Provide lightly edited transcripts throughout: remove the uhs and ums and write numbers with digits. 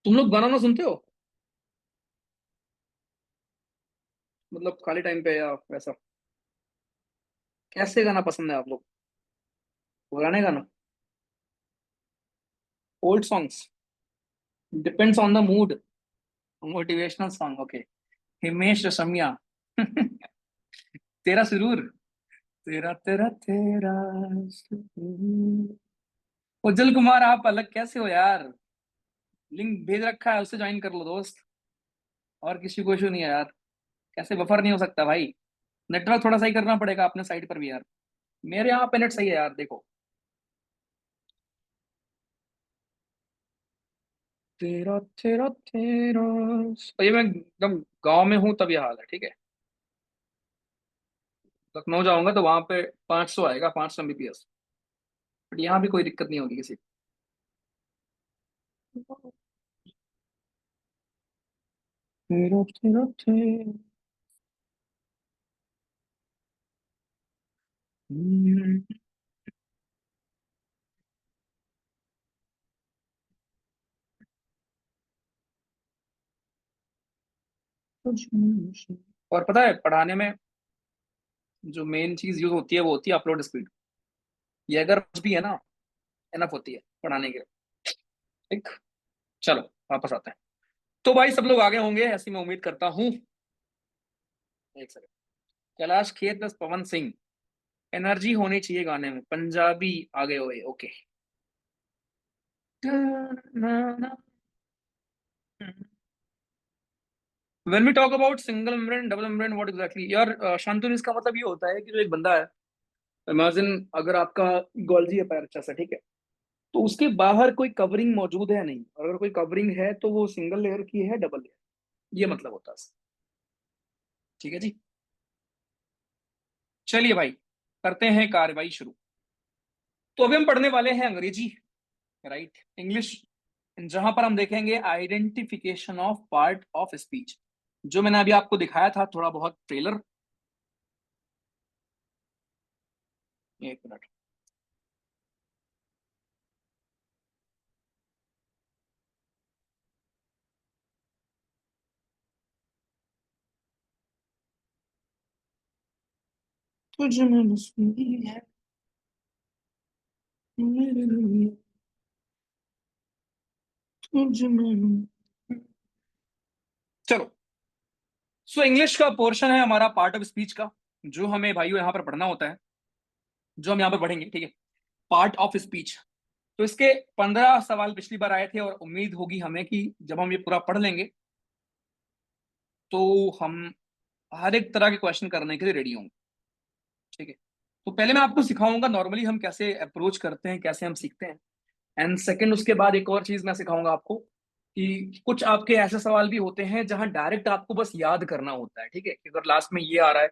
तुम लोग गाना ना सुनते हो? मतलब खाली टाइम पे या वैसा? कैसे गाना पसंद है आप लोग? पुराने गाना? Old songs? Depends on the mood. Motivational song, okay. Himesh Reshammiya. तेरा सुरूर। तेरा तेरा तेरा सुरूर। उज्जवल कुमार, आप अलग कैसे हो यार? लिंक भेज रखा है, उससे ज्वाइन कर लो दोस्त। और किसी को इशू नहीं है यार। कैसे बफर नहीं हो सकता भाई? नेटवर्क थोड़ा सही करना पड़ेगा अपने साइड पर भी यार। मेरे यहाँ पे नेट सही है यार, देखो। तेरा तेरा तेरा। तो ये मैं एकदम गांव में हूँ तब ये हाल है, ठीक है। लखनऊ जाऊंगा तो वहां पे 500 आएगा, 500 Mbps। बट यहाँ भी कोई दिक्कत नहीं होगी किसी को। तेरा तेरा तेरा। और पता है पढ़ाने में जो मेन चीज यूज होती है वो होती है अपलोड स्पीड। ये अगर कुछ भी है ना, एनफ होती है पढ़ाने के लिए। ठीक। चलो वापस आते हैं। तो भाई सब लोग आगे होंगे ऐसी मैं उम्मीद करता हूँ। एक second. Kailash Kher plus Pawan Singh. Energy होनी चाहिए गाने में, पंजाबी आगे हुए, okay. When we talk about single membrane double membrane, what exactly यार? शांतनु, इसका मतलब ये होता है कि जो एक बंदा है, इमेजिन अगर आपका गोल्जी है पैर अच्छा सा, ठीक है। तो उसके बाहर कोई कवरिंग मौजूद है नहीं, और अगर कोई कवरिंग है तो वो सिंगल लेयर की है, डबल लेयर। ये मतलब होता है इसका। ठीक है जी। चलिए भाई, करते हैं कार्रवाई शुरू। तो अभी हम पढ़ने वाले हैं अंग्रेजी, राइट, इंग्लिश। जहां पर हम देखेंगे identification of part of speech, जो मैंने अभी आपको दिखाया था थोड़ा बहुत ट्रेलर। एक मिनट। तुझे मैंने सुनी है, मेरे लिए, तुझे मैंने। चलो। सो इंग्लिश का पोर्शन है हमारा पार्ट ऑफ स्पीच का, जो हमें भाइयों यहाँ पर पढ़ना होता है, जो हम यहाँ पर पढ़ेंगे, ठीक है। Part of speech. तो इसके 15 सवाल पिछली बार आए थे, और उम्मीद होगी हमें कि जब हम ये पूरा पढ़ लेंगे तो हम हर एक तरह के क्वेश्चन करने के लिए रेडी होंगे। ठीक है। तो पहले मैं आपको सिखाऊंगा नॉर्मली हम कैसे अप्रोच करते हैं, कैसे हम सीखते हैं। एंड सेकंड, उसके बाद एक और चीज मैं सिखाऊंगा आपको कि कुछ आपके ऐसे सवाल भी होते हैं जहां डायरेक्ट आपको बस याद करना होता है, ठीक है। कि अगर लास्ट में ये आ रहा है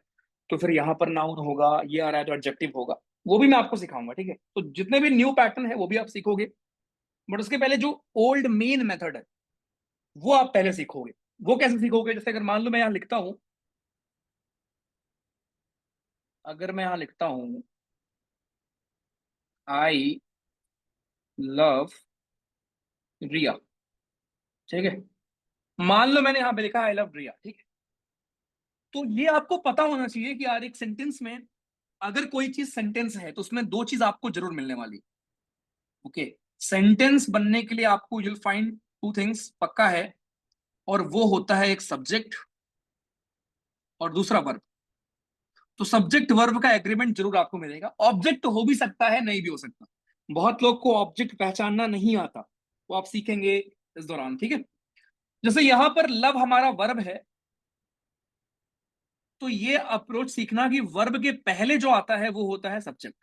तो फिर यहाँ पर नाउन होगा, ये आ रहा है तो एडजेक्टिव होगा। वो भी मैं आपको सिखाऊंगा, ठीक है। तो जितने भी न्यू पैटर्न है वो भी आप सीखोगे। बट उसके पहले जो ओल्ड मेन मेथड है वो आप पहले सीखोगे। वो कैसे सीखोगे? जैसे अगर मान लो मैं यहाँ लिखता हूं, अगर मैं यहाँ लिखता हूं आई लव रिया, ठीक है। मान लो मैंने यहाँ पे लिखा आई लव रिया, ठीक है। तो ये आपको पता होना चाहिए कि यार एक सेंटेंस में अगर कोई चीज सेंटेंस है तो उसमें दो चीज आपको जरूर मिलने वाली। ओके। सेंटेंस बनने के लिए आपको यूल फाइंड टू थिंग्स पक्का है, और वो होता है एक सब्जेक्ट और दूसरा वर्ब। तो सब्जेक्ट वर्ब का एग्रीमेंट जरूर आपको मिलेगा। ऑब्जेक्ट हो भी सकता है, नहीं भी हो सकता। बहुत लोग को ऑब्जेक्ट पहचानना नहीं आता, वो आप सीखेंगे इस दौरान, ठीक है। जैसे यहां पर लव हमारा वर्ब है, तो ये अप्रोच सीखना कि वर्ब के पहले जो आता है वो होता है सब्जेक्ट।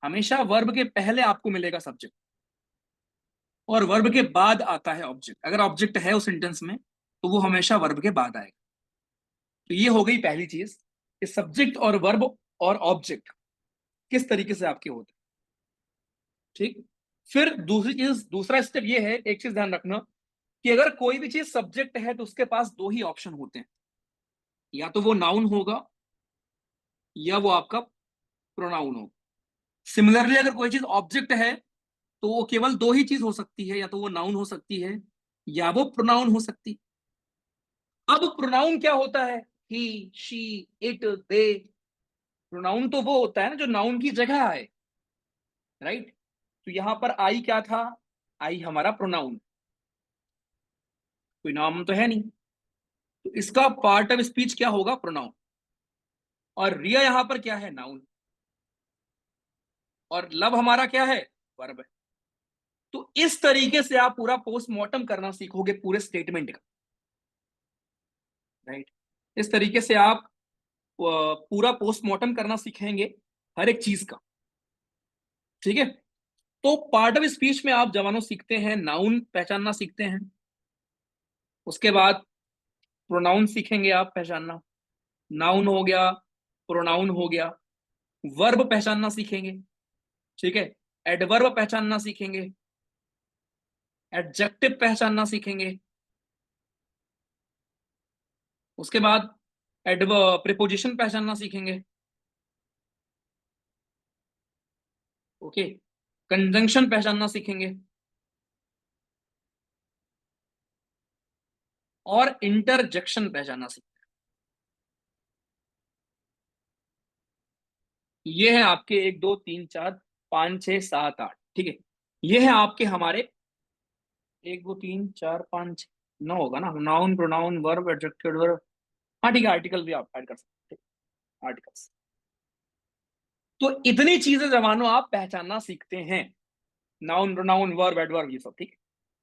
हमेशा वर्ब के पहले आपको मिलेगा सब्जेक्ट, और वर्ब के बाद आता है ऑब्जेक्ट। अगर ऑब्जेक्ट है उस सेंटेंस में तो वो हमेशा वर्ब के बाद आएगा। तो ये हो गई पहली चीज कि सब्जेक्ट और वर्ब और ऑब्जेक्ट किस तरीके से आपके होते हैं। ठीक। फिर दूसरी चीज, दूसरा स्टेप ये है, एक चीज ध्यान रखना कि अगर कोई भी चीज सब्जेक्ट है तो उसके पास दो ही ऑप्शन होते हैं, या तो वो नाउन होगा या वो आपका प्रोनाउन होगा। सिमिलरली अगर कोई चीज ऑब्जेक्ट है तो वो केवल दो ही चीज हो सकती है, या तो वो नाउन हो सकती है या वो प्रोनाउन हो सकती है। अब प्रोनाउन क्या होता है? ही, शी, इट, दे। प्रोनाउन तो वो होता है ना जो नाउन की जगह आए, राइट? तो यहां पर आई क्या था? आई हमारा प्रोनाउन, कोई नाम तो है नहीं, तो इसका पार्ट ऑफ स्पीच क्या होगा? प्रोनाउन। और रिया यहां पर क्या है? नाउन। और लव हमारा क्या है? वर्ब है। तो इस तरीके से आप पूरा पोस्टमार्टम करना सीखोगे पूरे स्टेटमेंट का, राइट? इस तरीके से आप पूरा पोस्टमार्टम करना सीखेंगे हर एक चीज का। ठीक है। तो पार्ट ऑफ स्पीच में आप जवानों सीखते हैं नाउन पहचानना सीखते हैं, उसके बाद प्रोनाउन सीखेंगे आप पहचानना। नाउन हो गया, प्रोनाउन हो गया। वर्ब पहचानना सीखेंगे, ठीक है। एडवर्ब पहचानना सीखेंगे, एडजेक्टिव पहचानना सीखेंगे। उसके बाद प्रीपोजिशन पहचानना सीखेंगे, ओके। कंजंक्शन पहचानना सीखेंगे, और इंटरजेक्शन पहचानना सीखेंगे। ये है आपके 1 2 3 4 5 6 7 8, ठीक है। ये है आपके हमारे 1 2 3 4 5 6 9 होगा ना, noun, pronoun, verb, adjective, verb. हाँ ठीक है, आर्टिकल भी आप ऐड कर सकते हैं, आर्टिकल्स। तो इतनी चीजें जवानों आप पहचानना सीखते हैं, नाउन, प्रोनाउन, वर्ब, एडवर्ब, ये सब, ठीक है।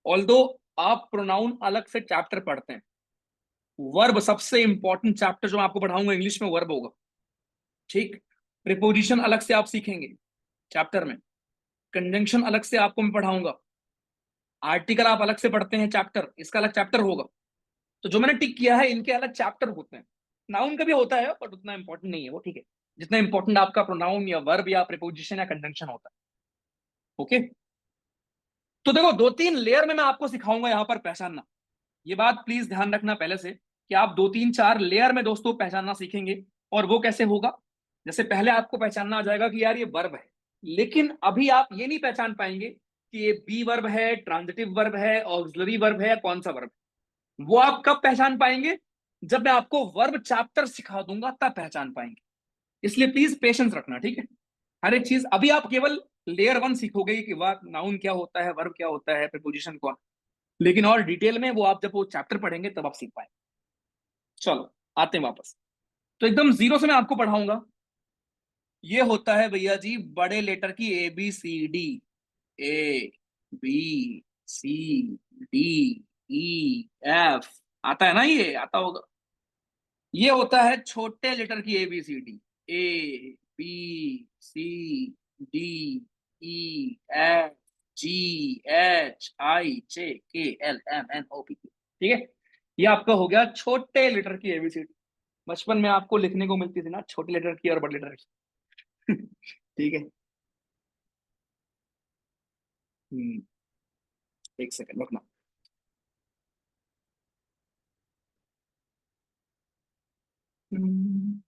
ऑल्दो आप प्रोनाउन अलग से चैप्टर पढ़ते हैं, वर्ब सबसे इंपॉर्टेंट चैप्टर जो मैं आपको पढ़ाऊंगा इंग्लिश में वर्ब होगा, ठीक। प्रीपोजिशन अलग से आप सीखेंगे चैप्टर में, कंजंक्शन अलग से आपको मैं पढ़ाऊंगा, आर्टिकल आप अलग से पढ़ते हैं चैप्टर, इसका अलग चैप्टर होगा। तो जो मैंने टिक किया है इनके अलग चैप्टर होते हैं। नाउन का भी होता है बट उतना इंपॉर्टेंट नहीं है वो, ठीक है, जितना इंपॉर्टेंट आपका प्रोनाउन या वर्ब या प्रीपोजिशन या कंजंक्शन होता है, ओके। तो देखो 2 3 लेयर में मैं आपको सिखाऊंगा यहां पर पहचानना। ये बात प्लीज ध्यान रखना पहले से कि आप 2 3 4 लेयर में दोस्तों पहचानना सीखेंगे। और वो कैसे होगा? जैसे पहले आपको पहचानना आ जाएगा कि यार ये वर्ब है, लेकिन अभी आप ये नहीं पहचान पाएंगे कि ये बी वर्ब है, ट्रांजिटिव वर्ब है, ऑक्सिलरी वर्ब है, या कौन सा वर्ब। वो आप कब पहचान पाएंगे? जब मैं आपको वर्ब चैप्टर सिखा दूंगा तब पहचान पाएंगे। इसलिए प्लीज पेशेंस रखना, ठीक है। हर एक चीज अभी आप केवल लेयर 1 सीखोगे कि वाह नाउन क्या होता है, वर्ब क्या होता है, प्रीपोजिशन कौन, लेकिन और डिटेल में वो आप जब वो चैप्टर पढ़ेंगे तब आप सीख पाएंगे। चलो आते हैं वापस। तो एकदम जीरो से मैं आपको पढ़ाऊंगा। ये होता है भैया जी बड़े लेटर की ABCD। ए, बी, सी, डी, E, F। आता है ना, ये आता होगा। ये होता है छोटे लेटर की ABCD। ABCDEFGHIJKLMNOP, ठीक है। ये आपका हो गया छोटे लेटर की ABCD। बचपन में आपको लिखने को मिलती थी ना छोटे लेटर की और बड़े लेटर की। ठीक है। हम्म, एक सेकंड रुकना। हम्म,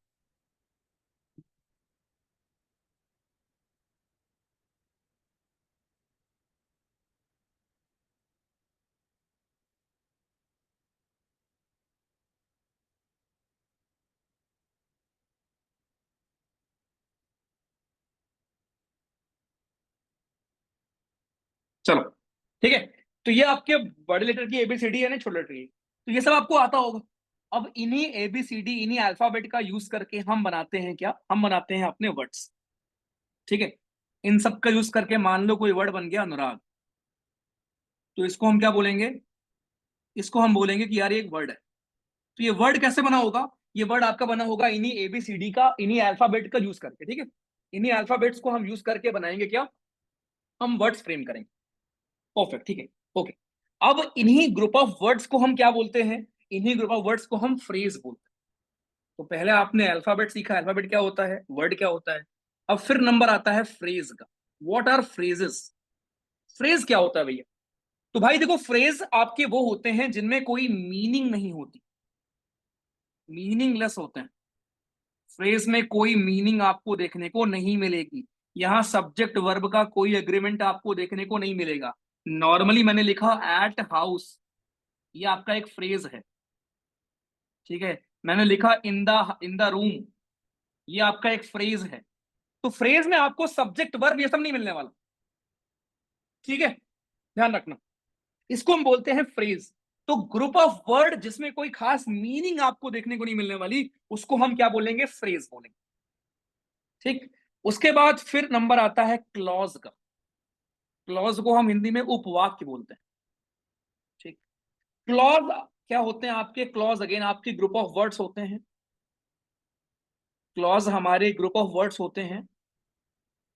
चलो ठीक है। तो ये आपके बड़े लेटर की ABCD है ना, छोटे लेटर की, तो ये सब आपको आता होगा। अब इन्हीं ABCD, इन्हीं अल्फाबेट का यूज करके हम बनाते हैं क्या? हम बनाते हैं अपने वर्ड्स, ठीक है। इन सब का यूज करके मान लो कोई वर्ड बन गया अनुराग, तो इसको हम क्या बोलेंगे? इसको हम बोलेंगे कि यार ये एक वर्ड है। तो ये वर्ड कैसे बना होगा? ये वर्ड आपका बना होगा इन्हीं एबीसीडी का, इन्हीं अल्फाबेट का यूज करके, ठीक है। इन्हीं अल्फाबेट्स को हम यूज करके बनाएंगे क्या, हम वर्ड्स फ्रेम करेंगे। परफेक्ट, ठीक है, ओके। अब इन्हीं ग्रुप ऑफ वर्ड्स को हम क्या बोलते हैं, इन्हीं ग्रुप ऑफ वर्ड्स को हम फ्रेज बोलते हैं। तो पहले आपने अल्फाबेट सीखा, अल्फाबेट क्या होता है, वर्ड क्या होता है। अब फिर नंबर आता है फ्रेज का। व्हाट आर फ्रेजेस, फ्रेज क्या होता है भैया। तो भाई देखो, फ्रेज आपके वो होते हैं जिनमें कोई मीनिंग नहीं होती, मीनिंगलेस होते हैं। फ्रेज में कोई मीनिंग आपको देखने को नहीं मिलेगी। यहां सब्जेक्ट वर्ब का कोई एग्रीमेंट आपको देखने को नहीं मिलेगा। नॉर्मली मैंने लिखा एट हाउस, ये आपका एक फ्रेज है, ठीक है। मैंने लिखा इन द रूम, ये आपका एक फ्रेज है। तो फ्रेज में आपको सब्जेक्ट वर्ब ये सब नहीं मिलने वाला, ठीक है, ध्यान रखना। इसको हम बोलते हैं फ्रेज। तो ग्रुप ऑफ वर्ड जिसमें कोई खास मीनिंग आपको देखने को नहीं मिलने वाली, उसको हम क्या बोलेंगे, फ्रेज बोलेंगे, ठीक। उसके बाद फिर नंबर आता है क्लॉज का। क्लॉज को हम हिंदी में उपवाक्य बोलते हैं, ठीक। क्लॉज क्या होते हैं आपके, क्लॉज अगेन आपके ग्रुप ऑफ वर्ड्स होते हैं। क्लॉज हमारे ग्रुप ऑफ वर्ड्स होते हैं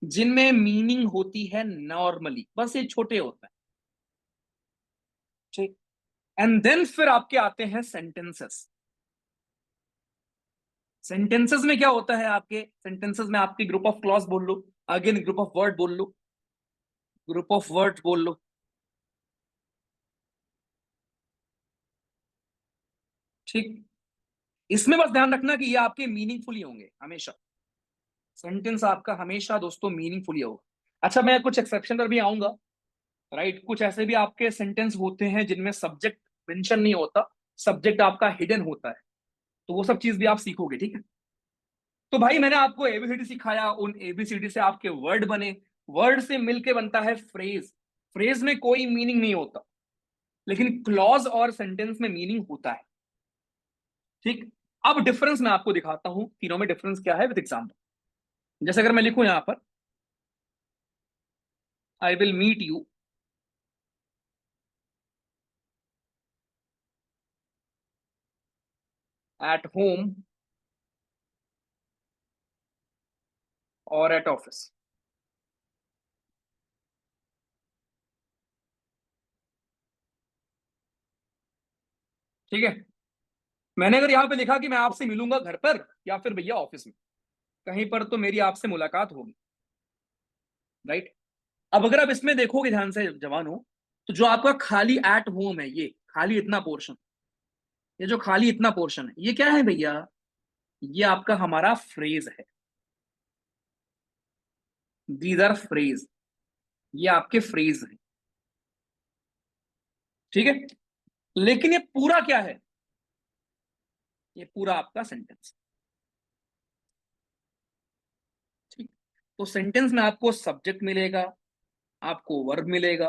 जिनमें मीनिंग होती है नॉर्मली, बस ये छोटे होते हैं, ठीक। एंड देन फिर आपके आते हैं सेंटेंसेस। सेंटेंसेस में क्या होता है आपके, सेंटेंसेस में आपके ग्रुप ऑफ क्लॉज बोल लो, अगेन ग्रुप ऑफ वर्ड बोल लो, ग्रुप ऑफ वर्ड बोल लो, ठीक। इसमें बस ध्यान रखना कि ये आपके मीनिंगफुल होंगे हमेशा। सेंटेंस आपका हमेशा दोस्तों मीनिंगफुल होगा। अच्छा, मैं कुछ एक्सेप्शन पर भी आऊंगा, राइट। कुछ ऐसे भी आपके सेंटेंस होते हैं जिनमें सब्जेक्ट मेंशन नहीं होता, सब्जेक्ट आपका हिडन होता है। तो वो सब चीज भी आप सीखोगे, ठीक है। तो भाई मैंने आपको एबीसीडी सिखाया, उन एबीसीडी से आपके वर्ड बने, वर्ड से मिलके बनता है फ्रेज। फ्रेज में कोई मीनिंग नहीं होता, लेकिन क्लॉज और सेंटेंस में मीनिंग होता है, ठीक। अब डिफरेंस मैं आपको दिखाता हूं, तीनों में डिफरेंस क्या है विद एग्जांपल। जैसे अगर मैं लिखूं यहां पर, I will meet you at home और एट ऑफिस, ठीक है। मैंने अगर यहां पे लिखा कि मैं आपसे मिलूंगा घर पर या फिर भैया ऑफिस में, कहीं पर तो मेरी आपसे मुलाकात होगी, राइट। अब अगर आप इसमें देखोगे ध्यान से जवानों, तो जो आपका खाली एट होम है, ये खाली इतना पोर्शन, ये जो खाली इतना पोर्शन है, ये क्या है भैया, ये आपका हमारा फ्रेज है। दीज आर फ्रेज, ये आपके फ्रेज है, ठीक है। लेकिन ये पूरा क्या है, ये पूरा आपका सेंटेंस, ठीक। तो सेंटेंस में आपको सब्जेक्ट मिलेगा, आपको वर्ब मिलेगा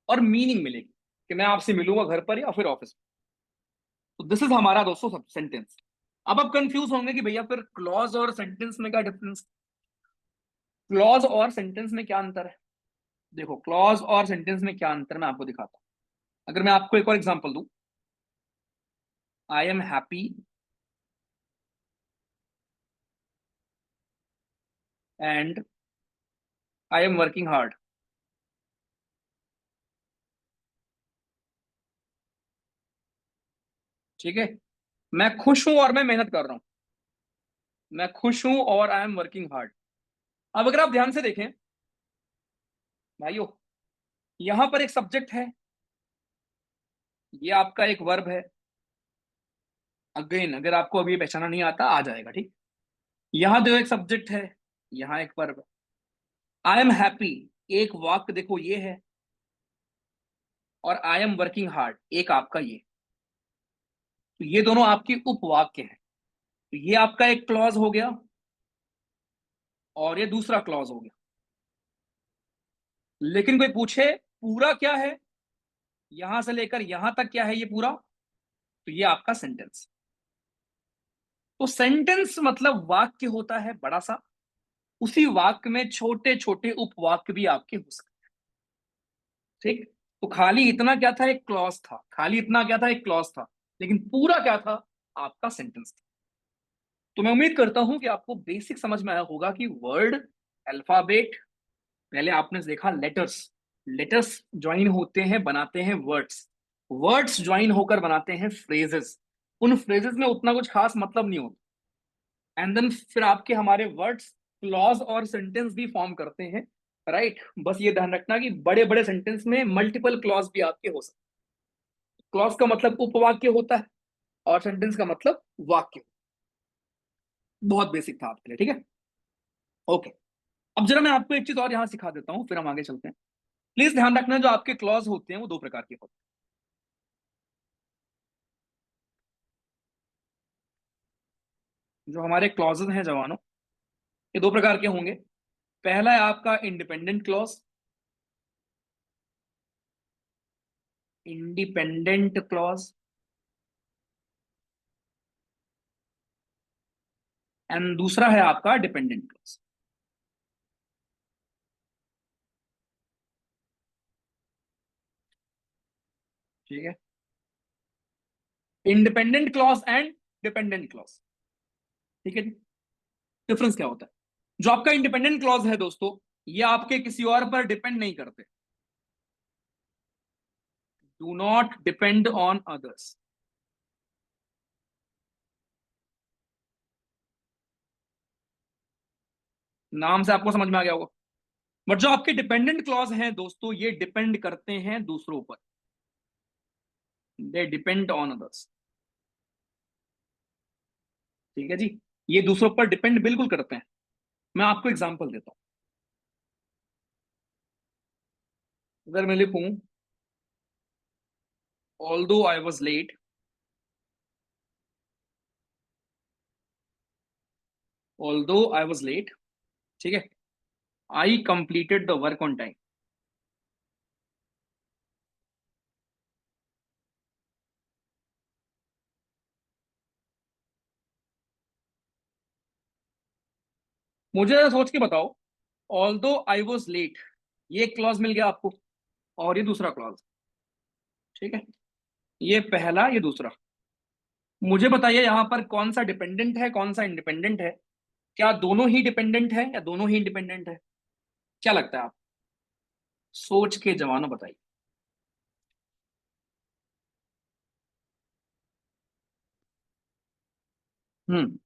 और मीनिंग मिलेगी कि मैं आपसे मिलूंगा घर पर या फिर ऑफिस में। तो दिस इज हमारा दोस्तों सब सेंटेंस। अब आप कंफ्यूज होंगे कि भैया फिर क्लॉज और सेंटेंस में क्या डिफरेंस, क्लॉज और सेंटेंस में क्या अंतर है। देखो, क्लॉज और सेंटेंस में क्या अंतर मैं आपको दिखाता हूं। अगर मैं आपको एक और एग्जांपल दूं, I am happy and I am working hard, ठीक है। मैं खुश हूं और मैं मेहनत कर रहा हूं, मैं खुश हूं और आई एम वर्किंग हार्ड। अब अगर आप ध्यान से देखें भाइयों, यहां पर एक सब्जेक्ट है, ये आपका एक वर्ब है। अगेन अगर आपको अभी पहचाना नहीं आता, आ जाएगा, ठीक। यहां जो एक सब्जेक्ट है, यहां एक वर्ब, आई एम हैप्पी एक वाक्य देखो ये है, और आई एम वर्किंग हार्ड एक आपका ये, तो ये दोनों आपकी उपवाक्य हैं। तो ये आपका एक क्लॉज हो गया और ये दूसरा क्लॉज हो गया। लेकिन कोई पूछे पूरा क्या है, यहां से लेकर यहां तक क्या है ये पूरा, तो ये आपका सेंटेंस। तो सेंटेंस मतलब वाक्य होता है बड़ा सा, उसी वाक्य में छोटे छोटे उपवाक्य भी आपके हो सकते हैं, ठीक। तो खाली इतना क्या था, एक क्लॉज था, खाली इतना क्या था, एक क्लॉज था, लेकिन पूरा क्या था, आपका सेंटेंस था। तो मैं उम्मीद करता हूं कि आपको बेसिक समझ में आया होगा कि वर्ड, अल्फाबेट, पहले आपने देखा लेटर्स, लेटर्स ज्वाइन होते हैं बनाते हैं वर्ड्स, वर्ड्स ज्वाइन होकर बनाते हैं फ्रेजेस, उन फ्रेजेस में उतना कुछ खास मतलब नहीं होता, एंड देन फिर आपके हमारे वर्ड्स क्लॉज और सेंटेंस भी फॉर्म करते हैं, राइट। बस ये ध्यान रखना कि बड़े बड़े सेंटेंस में मल्टीपल क्लॉज भी आपके हो सकते हैं। क्लॉज का मतलब उपवाक्य होता है और सेंटेंस का मतलब वाक्य। बहुत बेसिक था आपके लिए, ठीक है। ओके, अब जरा मैं आपको एक चीज और यहां सिखा देता हूं, फिर हम आगे चलते हैं। प्लीज ध्यान रखना, जो आपके क्लॉज होते हैं वो दो प्रकार के होते हैं। जो हमारे क्लॉजेज हैं जवानों, ये दो प्रकार के होंगे। पहला है आपका independent clause, independent clause, and दूसरा है आपका डिपेंडेंट क्लॉज। ठीक है, independent clause and dependent clause. ठीक है, डिफरेंस क्या होता है? जो आपका इंडिपेंडेंट क्लॉज है दोस्तों, ये आपके किसी और पर डिपेंड नहीं करते, do not depend on others. नाम से आपको समझ में आ गया होगा। बट जो आपके डिपेंडेंट क्लॉज हैं दोस्तों, ये डिपेंड करते हैं दूसरों पर, दे डिपेंड ऑन अदर्स। ठीक है जी, ये दूसरों पर डिपेंड बिल्कुल करते हैं। मैं आपको एग्जांपल देता हूं। अगर मैं लिखूं although I was late, although I was late, ठीक है, I completed the work on time. मुझे जरा सोच के बताओ, ऑल्दो आई वॉज लेट, ये क्लॉज मिल गया आपको, और ये दूसरा क्लॉज। ठीक है, ये पहला ये दूसरा। मुझे बताइए यहां पर कौन सा डिपेंडेंट है कौन सा इंडिपेंडेंट है? क्या दोनों ही डिपेंडेंट है या दोनों ही इंडिपेंडेंट है? क्या लगता है आप? सोच के जवानों बताइए। हम्म,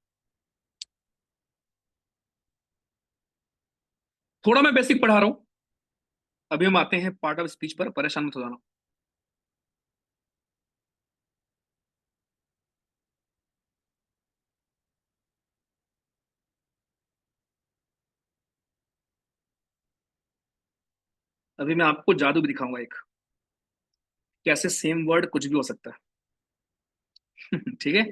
थोड़ा मैं बेसिक पढ़ा रहा हूं, अभी हम आते हैं पार्ट ऑफ स्पीच पर, परेशान मत हो जाना। अभी मैं आपको जादू भी दिखाऊंगा एक, कैसे सेम वर्ड कुछ भी हो सकता है। ठीक है,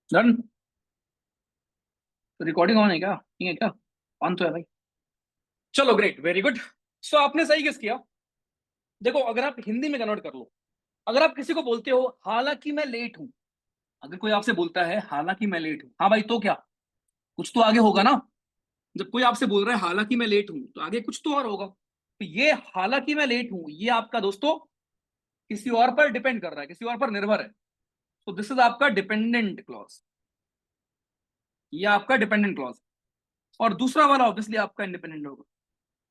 डन। रिकॉर्डिंग ऑन है क्या? नहीं है क्या? ऑन तो है भाई। चलो ग्रेट, वेरी गुड। सो आपने सही गेस किया। देखो, अगर आप हिंदी में कन्वर्ट कर लो, अगर आप किसी को बोलते हो हालांकि मैं लेट हूं, अगर कोई आपसे बोलता है हालांकि मैं लेट हूं, हाँ भाई तो क्या, कुछ तो आगे होगा ना। जब कोई आपसे बोल रहा है हालांकि मैं लेट हूं, तो आगे कुछ तो और होगा। तो ये हालांकि मैं लेट हूं, ये आपका दोस्तों किसी और पर डिपेंड कर रहा है, किसी और पर निर्भर है। तो दिस इज आपका डिपेंडेंट क्लॉज, ये आपका डिपेंडेंट क्लॉज। और दूसरा वाला ऑब्वियसली आपका इंडिपेंडेंट होगा।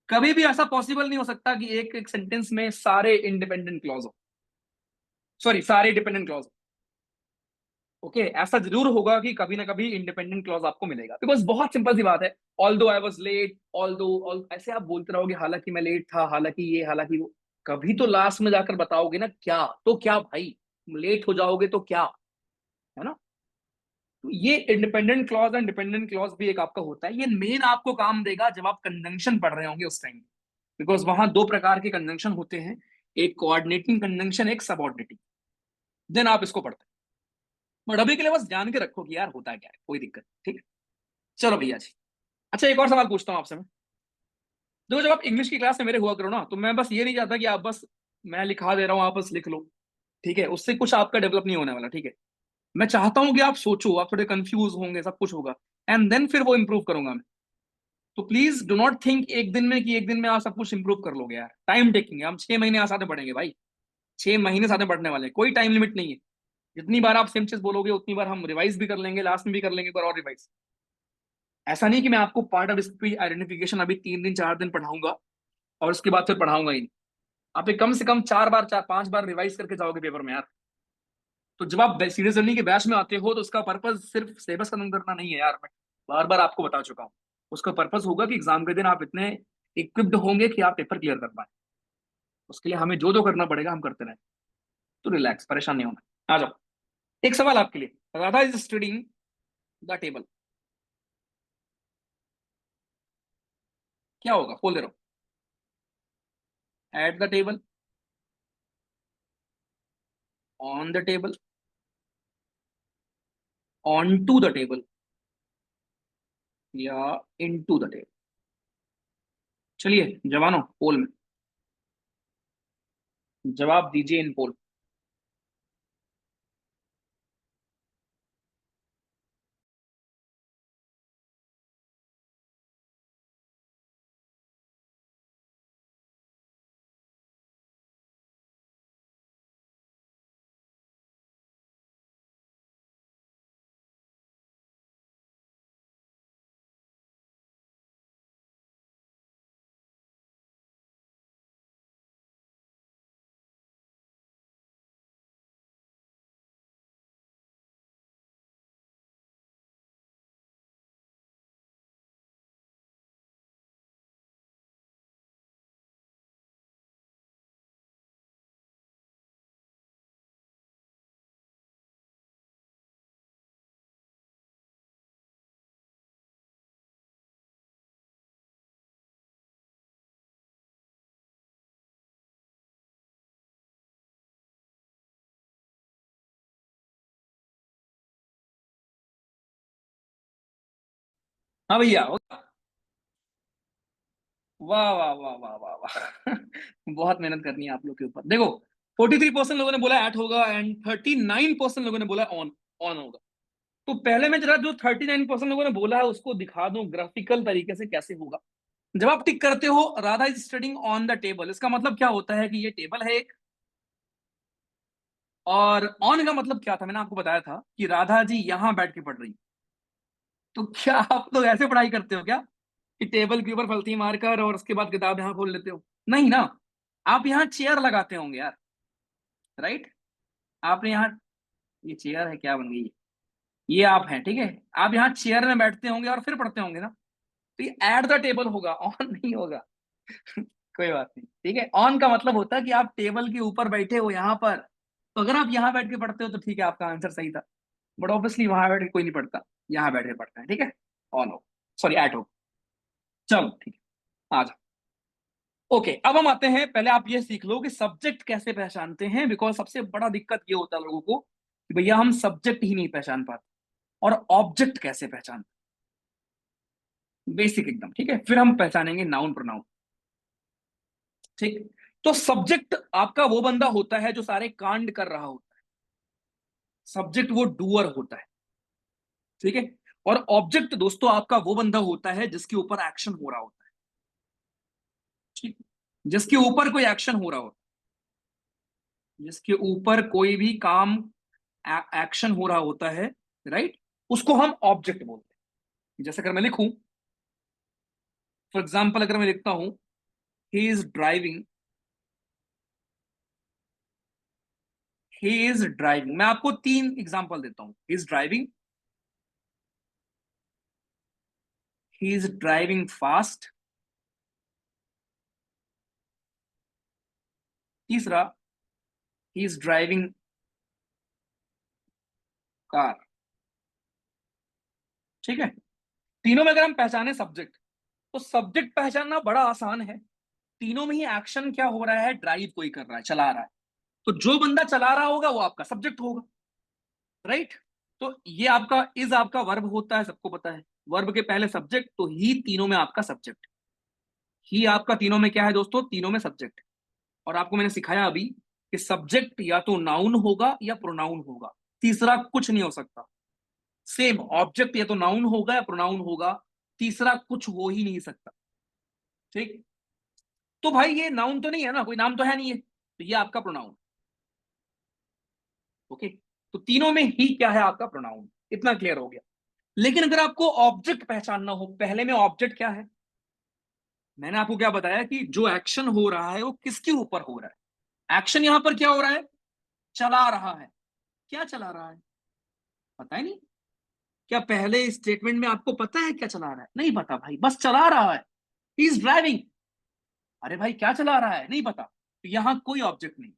कभी भी ऐसा पॉसिबल नहीं हो सकता कि एक एक सेंटेंस में सारे इंडिपेंडेंट क्लॉज हो, सॉरी सारे डिपेंडेंट क्लॉज। ओके, ऐसा जरूर होगा कि कभी ना कभी इंडिपेंडेंट क्लॉज आपको मिलेगा, बिकॉज बहुत सिंपल सी बात है। ऑल दो आई वॉज लेट, ऑल दो, ऐसे आप बोलते रहोगे हालांकि मैं लेट था, हालांकि ये हालांकि वो, कभी तो लास्ट में जाकर बताओगे ना क्या तो क्या भाई, लेट हो जाओगे तो क्या, है ना। तो ये independent clause and dependent clause भी एक आपका होता है। ये मेन आपको काम देगा जब आप कंजंक्शन पढ़ रहे होंगे उस टाइम, बिकॉज वहां दो प्रकार के कंजंक्शन होते हैं। एक कोऑर्डिनेटिंग कंजंक्शन, एक सबऑर्डिनेटिंग, देन आप इसको पढ़ते हैं। बट अभी के लिए बस जान के रखो कि यार होता क्या है, कोई दिक्कत नहीं, ठीक है। चलो भैया जी। अच्छा, एक और सवाल पूछता हूँ आपसे मैं। देखो, जब आप इंग्लिश की क्लास में मेरे हुआ करो ना, तो मैं बस ये नहीं चाहता कि आप बस, मैं लिखा दे रहा हूँ आप बस लिख लो, ठीक है, उससे कुछ आपका डेवलप नहीं होने वाला, ठीक है। मैं चाहता हूं कि आप सोचो, आप थोड़े कंफ्यूज होंगे, सब कुछ होगा, एंड देन फिर वो इंप्रूव करूंगा मैं। तो प्लीज डो नॉट थिंक एक दिन में कि एक दिन में आप सब कुछ इंप्रूव कर लोगे यार, टाइम टेकिंग है। हम 6 महीने साथ में पढ़ेंगे भाई, 6 महीने साथ में पढ़ने वाले हैं, कोई टाइम लिमिट नहीं है। जितनी बार आप सेम चीज बोलोगे उतनी बार हम रिवाइज भी कर लेंगे, लास्ट में भी कर लेंगे एक बार और रिवाइज। ऐसा नहीं कि मैं आपको पार्ट ऑफ स्पीच आइडेंटिफिकेशन अभी 3 दिन 4 दिन पढ़ाऊंगा और उसके बाद फिर पढ़ाऊंगा ही नहीं। आप एक कम से कम 4 बार, 4 5 बार रिवाइज करके जाओगे पेपर में यार। तो जब आप सीरियस लर्निंग के बैच में आते हो तो उसका पर्पज सिर्फ सिलेबस खत्म करना नहीं है यार, मैं बार बार आपको बता चुका हूँ। उसका पर्पज होगा कि एग्जाम के दिन आप इतने इक्विप्ड होंगे कि आप पेपर क्लियर कर पाए। उसके लिए हमें जो जो करना पड़ेगा हम करते रहें। तो रिलैक्स, परेशान नहीं होना। आ जाओ, एक सवाल आपके लिए। Radha is studying the table, क्या होगा, बोल दे रहा हूँ। At the table, on the table, on to the table, या इन टू द टेबल। चलिए जवानों, पोल में जवाब दीजिए, इन पोल। हाँ भैया, वाह वाह वाह वाह वाह वाह बहुत मेहनत करनी है आप लोग के ऊपर। देखो, 43% लोगों ने बोला ऐट होगा एंड 39% लोगों ने बोला ऑन, ऑन होगा। तो पहले मैं जरा जो 39% लोगों ने बोला है उसको दिखा दूं ग्राफिकल तरीके से कैसे होगा। जब आप टिक करते हो Radha is studying on the table, इसका मतलब क्या होता है कि ये टेबल है एक, और ऑन का मतलब क्या था, मैंने आपको बताया था कि राधा जी यहां बैठ के पढ़ रही। तो क्या आप लोग ऐसे पढ़ाई करते हो क्या, कि टेबल के ऊपर फलती मारकर और उसके बाद किताब यहां खोल लेते हो? नहीं ना, आप यहाँ चेयर लगाते होंगे यार, राइट। आपने यहाँ, ये चेयर है, क्या बन गई ये आप हैं, ठीक है। आप यहाँ चेयर में बैठते होंगे और फिर पढ़ते होंगे ना। तो ये एट द टेबल होगा, ऑन नहीं होगा कोई बात नहीं, ठीक है। ऑन का मतलब होता है कि आप टेबल के ऊपर बैठे हो यहाँ पर। तो अगर आप यहाँ बैठ के पढ़ते हो तो ठीक है, आपका आंसर सही था। बट ऑब्वियसली वहां बैठ के कोई नहीं पढ़ता, यहाँ बैठ के पढ़ता है, ठीक है। ऑन हो, सॉरी एट हो। चलो ठीक है, आ जाओ। ओके, अब हम आते हैं, पहले आप ये सीख लो कि सब्जेक्ट कैसे पहचानते हैं, बिकॉज सबसे बड़ा दिक्कत ये होता है लोगों को कि भैया हम सब्जेक्ट ही नहीं पहचान पाते। और ऑब्जेक्ट कैसे पहचानते, बेसिक एकदम, ठीक है। फिर हम पहचानेंगे नाउन प्रोनाउन, ठीक। तो सब्जेक्ट आपका वो बंदा होता है जो सारे कांड कर रहा होता है। सब्जेक्ट वो डूअर होता है, ठीक है। और ऑब्जेक्ट दोस्तों आपका वो बंदा होता है जिसके ऊपर एक्शन हो रहा होता है, ठीक। जिसके ऊपर कोई एक्शन हो रहा होता है, जिसके ऊपर कोई भी काम, एक्शन हो रहा होता है, राइट, उसको हम ऑब्जेक्ट बोलते हैं। जैसे अगर मैं लिखूं, फॉर एग्जाम्पल अगर मैं लिखता हूं he is driving, he is driving, मैं आपको 3 एग्जाम्पल देता हूं। He is driving, he is driving fast, तीसरा ही इज ड्राइविंग कार, ठीक है। तीनों में अगर हम पहचाने सब्जेक्ट, तो सब्जेक्ट पहचानना बड़ा आसान है। तीनों में ही एक्शन क्या हो रहा है, ड्राइव कोई कर रहा है, चला रहा है। तो जो बंदा चला रहा होगा वो आपका सब्जेक्ट होगा, राइट। तो ये आपका इज आपका वर्ब होता है, सबको पता है। वर्ब के पहले सब्जेक्ट, तो ही तीनों में आपका सब्जेक्ट। ही आपका तीनों में क्या है दोस्तों, तीनों में सब्जेक्ट। और आपको मैंने सिखाया अभी कि सब्जेक्ट या तो नाउन होगा या प्रोनाउन होगा, तीसरा कुछ नहीं हो सकता। सेम ऑब्जेक्ट या तो नाउन होगा या प्रोनाउन होगा, तीसरा कुछ हो ही नहीं सकता, ठीक। तो भाई ये नाउन तो नहीं है ना, कोई नाम तो है नहीं है, तो ये आपका प्रोनाउन। ओके, तो तीनों में ही क्या है, आपका प्रोनाउन। इतना क्लियर हो गया। लेकिन अगर आपको ऑब्जेक्ट पहचानना हो, पहले में ऑब्जेक्ट क्या है, मैंने आपको क्या बताया कि जो एक्शन हो रहा है वो किसके ऊपर हो रहा है। एक्शन यहां पर क्या हो रहा है, चला रहा है। क्या चला रहा है, पता ही नहीं। क्या पहले स्टेटमेंट में आपको पता है क्या चला रहा है, नहीं पता भाई, बस चला रहा है, ही इज ड्राइविंग। अरे भाई क्या चला रहा है, नहीं पता, तो यहां कोई ऑब्जेक्ट नहीं।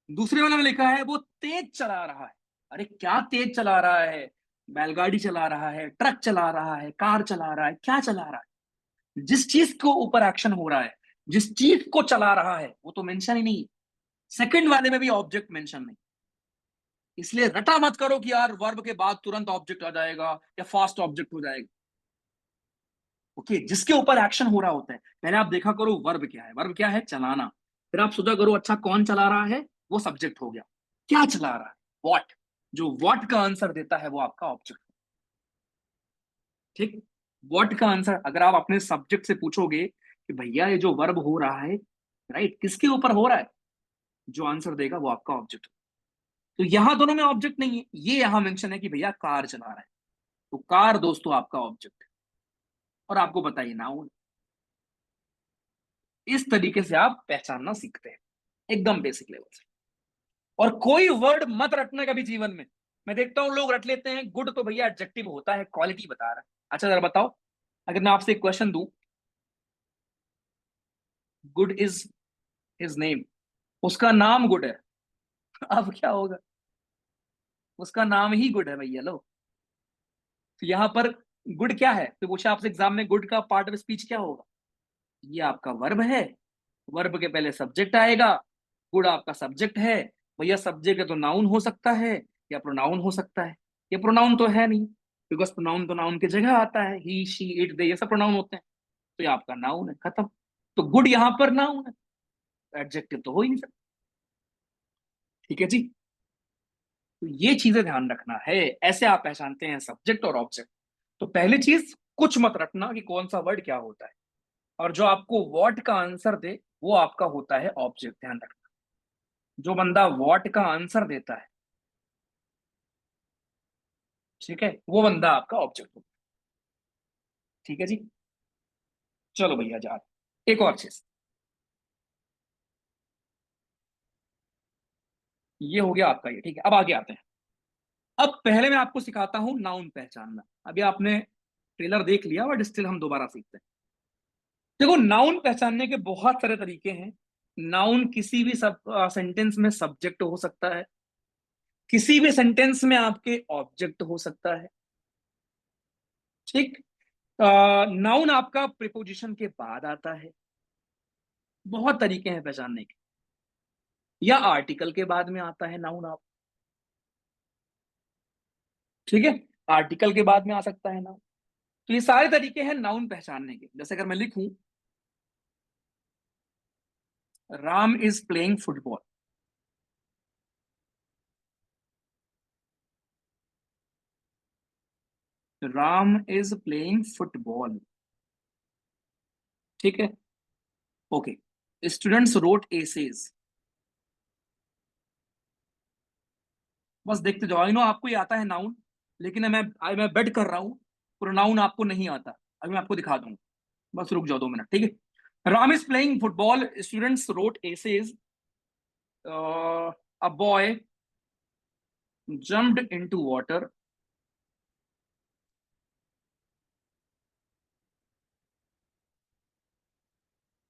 दूसरे वाले में लिखा है वो तेज चला रहा है। अरे क्या तेज चला रहा है, बैलगाड़ी चला रहा है, ट्रक चला रहा है, कार चला रहा है, क्या चला रहा है। जिस चीज को ऊपर एक्शन हो रहा है, जिस चीज को चला रहा है, वो तो मेंशन ही नहीं है। सेकंड वाले में भी ऑब्जेक्ट मेंशन नहीं। इसलिए रटा मत करो कि यार वर्ब के बाद तुरंत ऑब्जेक्ट आ जाएगा या फास्ट ऑब्जेक्ट हो जाएगा। ओके, जिसके ऊपर एक्शन हो रहा होता है, पहले आप देखा करो वर्ब क्या है। वर्ब क्या है, चलाना। फिर आप सोचा करो अच्छा कौन चला रहा है, वो सब्जेक्ट हो गया। क्या चला रहा है, व्हाट। जो व्हाट का आंसर देता है वो आपका ऑब्जेक्ट। ठीक। व्हाट का आंसर अगर आप अपने सब्जेक्ट से पूछोगे कि भैया ये जो वर्ब हो रहा है, राइट, किसके ऊपर हो रहा है, जो आंसर देगा वो आपका ऑब्जेक्ट। तो यहां दोनों में ऑब्जेक्ट नहीं है, ये यहां मेंशन है कि भैया कार चला रहा है, तो कार दोस्तों आपका ऑब्जेक्ट। और आपको बताइए नाउन। इस तरीके से आप पहचानना सीखते हैं, एकदम बेसिक लेवल से। और कोई वर्ड मत रटना कभी जीवन में। मैं देखता हूं लोग रट लेते हैं, गुड तो भैया एडजेक्टिव होता है, क्वालिटी बता रहा है। अच्छा जरा बताओ, अगर मैं आपसे एक क्वेश्चन दूं, गुड इज हिज नेम, उसका नाम गुड है, अब क्या होगा, उसका नाम ही गुड है भैया लो। तो यहां पर गुड क्या है, तो पूछा आपसे एग्जाम में गुड का पार्ट ऑफ स्पीच क्या होगा, ये आपका वर्ब है। वर्ब के पहले सब्जेक्ट आएगा, गुड आपका सब्जेक्ट है। भैया सब्जेक्ट है तो नाउन हो सकता है या प्रोनाउन हो सकता है। ये प्रोनाउन तो है नहीं, बिकॉज प्रोनाउन तो नाउन की जगह आता है, ही शी इट दे, ये सब प्रोनाउन होते हैं। तो ये आपका नाउन है, खत्म। तो गुड यहां पर नाउन है, एडजेक्टिव तो हो ही नहीं सकता। ठीक है जी। तो ये चीजें ध्यान रखना है, ऐसे आप पहचानते हैं सब्जेक्ट और ऑब्जेक्ट। तो पहली चीज, कुछ मत रखना कि कौन सा वर्ड क्या होता है, और जो आपको व्हाट का आंसर दे वो आपका होता है ऑब्जेक्ट, ध्यान रखना। जो बंदा व्हाट का आंसर देता है, ठीक है, वो बंदा आपका ऑब्जेक्ट होगा। ठीक है जी। चलो भैया जा, एक और चीज, ये हो गया आपका ये, ठीक है। अब आगे आते हैं। अब पहले मैं आपको सिखाता हूं नाउन पहचानना। अभी आपने ट्रेलर देख लिया, बट स्टिल हम दोबारा सीखते हैं। देखो नाउन पहचानने के बहुत सारे तरीके हैं। नाउन किसी भी सब सेंटेंस में सब्जेक्ट हो सकता है, किसी भी सेंटेंस में आपके ऑब्जेक्ट हो सकता है, ठीक। नाउन आपका प्रिपोजिशन के बाद आता है, बहुत तरीके हैं पहचानने के, या आर्टिकल के बाद में आता है नाउन आप, ठीक है, आर्टिकल के बाद में आ सकता है नाउन। तो ये सारे तरीके हैं नाउन पहचानने के। जैसे अगर मैं लिखूं Ram is playing football, Ram is playing football, ठीक है। ओके, स्टूडेंट्स रोट एसेज, बस देखते जाओ। आई नो आपको ये आता है नाउन, लेकिन मैं बेट कर रहा हूं प्रोनाउन आपको नहीं आता। अभी मैं आपको दिखा दूंगा, बस रुक जाओ 2 मिनट, ठीक है। Ram is playing football, students wrote essays, a boy jumped into water,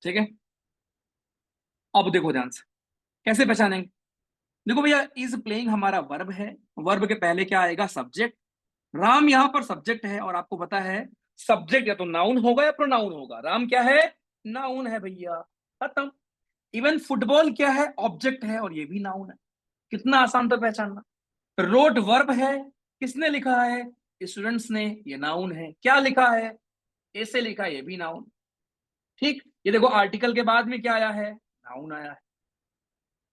ठीक है। अब देखो ध्यान से, कैसे पहचानेंगे। देखो भैया, इज प्लेइंग हमारा वर्ब है, वर्ब के पहले क्या आएगा, सब्जेक्ट। राम यहां पर सब्जेक्ट है, और आपको पता है सब्जेक्ट या तो नाउन होगा या प्रोनाउन होगा। राम क्या है, नाउन है भैया, खत्म। इवन फुटबॉल क्या है, ऑब्जेक्ट है, और ये भी नाउन है। कितना आसान था पहचानना। रोट वर्ब है, किसने लिखा है, स्टूडेंट्स ने, ये नाउन है। क्या लिखा है, ऐसे लिखा है, ये भी नाउन। ठीक, ये देखो आर्टिकल के बाद में क्या आया है, नाउन आया है।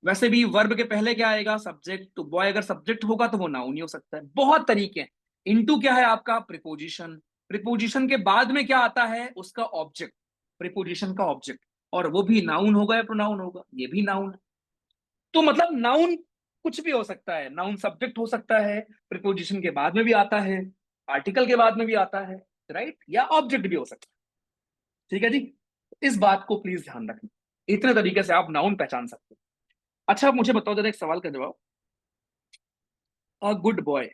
वैसे भी वर्ब के पहले क्या आएगा, सब्जेक्ट। तो बॉय अगर सब्जेक्ट होगा तो वो नाउन ही हो सकता है। बहुत तरीके हैं। इनटू क्या है आपका, प्रिपोजिशन। प्रिपोजिशन के बाद में क्या आता है, उसका ऑब्जेक्ट, प्रिपोजिशन का ऑब्जेक्ट, और वो भी नाउन होगा या प्रोनाउन होगा, ये भी नाउन है। तो मतलब नाउन कुछ भी हो सकता है। नाउन सब्जेक्ट हो सकता है, प्रिपोजिशन के बाद में भी आता है, आर्टिकल के बाद में भी आता है, राइट, या ऑब्जेक्ट भी हो सकता है। ठीक है जी, इस बात को प्लीज ध्यान रखना। इतने तरीके से आप नाउन पहचान सकते हो। अच्छा, आप मुझे बताओ जरा, एक सवाल का जवाब। अ गुड बॉय,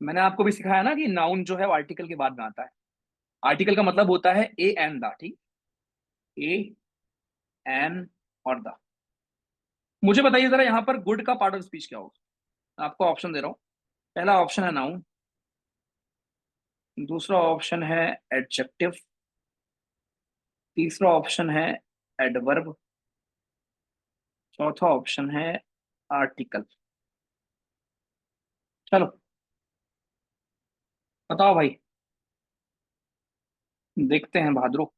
मैंने आपको भी सिखाया ना कि नाउन जो है वो आर्टिकल के बाद में आता है। आर्टिकल का मतलब होता है ए एन द, ठीक, ए एन और द। मुझे बताइए जरा, यहाँ पर गुड का पार्ट ऑफ स्पीच क्या होगा। आपको ऑप्शन दे रहा हूँ। पहला ऑप्शन है नाउन, दूसरा ऑप्शन है एडजेक्टिव, तीसरा ऑप्शन है एडवर्ब, चौथा ऑप्शन है आर्टिकल। चलो बताओ भाई, देखते हैं बहादुरो।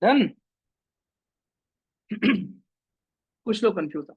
डन। कुछ लोग कंफ्यूज है।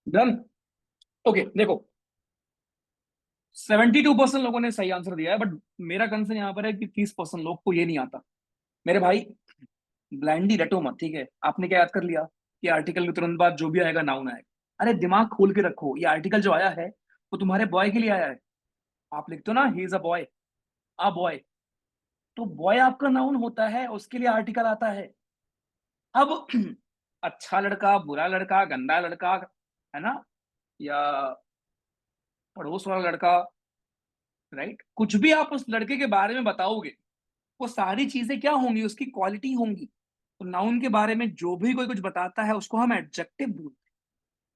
डन। ओके देखो, 72% लोगों ने सही आंसर दिया है, बट मेरा कंसर्न यहाँ पर है कि 30% लोग को ये नहीं आता। मेरे भाई, ब्लाइंडली रटो मत, ठीक है। आपने क्या याद कर लिया कि आर्टिकल के तुरंत बाद जो भी आएगा नाउन आएगा। अरे दिमाग खोल के रखो, ये आर्टिकल जो आया है वो तुम्हारे बॉय के लिए आया है। आप लिखते हो ना, he is a boy, a boy, तो बॉय आपका नाउन होता है, उसके लिए आर्टिकल आता है। अब अच्छा लड़का, बुरा लड़का, गंदा लड़का, है ना, या पड़ोस वाला लड़का, राइट, कुछ भी आप उस लड़के के बारे में बताओगे, वो सारी चीजें क्या होंगी, उसकी क्वालिटी होंगी। तो नाउन के बारे में जो भी कोई कुछ बताता है उसको हम एडजेक्टिव बोलते हैं।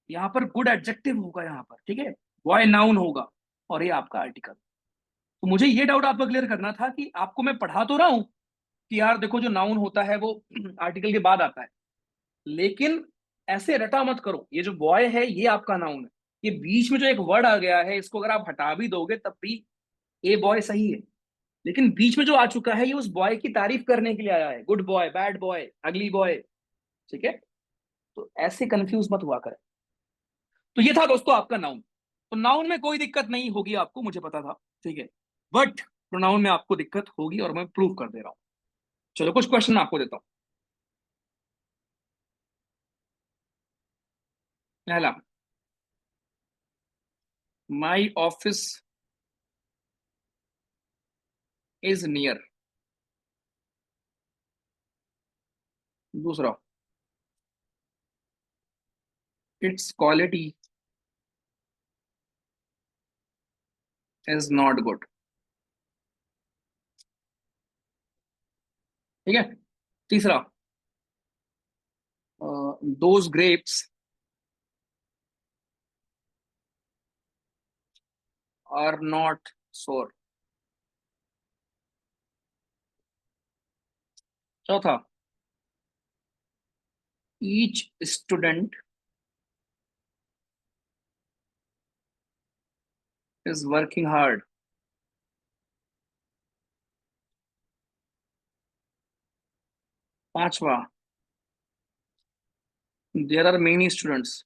यहाँ पर गुड एडजेक्टिव होगा यहाँ पर, ठीक है। बॉय नाउन होगा, और ये आपका आर्टिकल। तो मुझे ये डाउट आपको क्लियर करना था कि आपको मैं पढ़ा तो रहा हूं कि यार देखो, जो नाउन होता है वो आर्टिकल के बाद आता है, लेकिन ऐसे रटा मत करो। ये जो बॉय है ये आपका नाउन है, ये बीच में जो एक वर्ड आ गया है, इसको अगर आप हटा भी दोगे तब भी ए बॉय सही है। लेकिन बीच में जो आ चुका है, ये उस बॉय की तारीफ करने के लिए आया है, गुड बॉय, बैड बॉय, अगली बॉय, ठीक है। तो ऐसे कंफ्यूज मत हुआ करे। तो ये था दोस्तों आपका नाउन। तो नाउन में कोई दिक्कत नहीं होगी आपको, मुझे पता था, ठीक है। बट प्रोनाउन में आपको दिक्कत होगी, और मैं प्रूव कर दे रहा हूं। चलो कुछ क्वेश्चन आपको देता हूं। पहला, माई ऑफिस इज नियर। दूसरा, its quality is not good. ठीक है। तीसरा, those grapes are not sour. चौथा, each student is working hard. पांचवा, there are many students.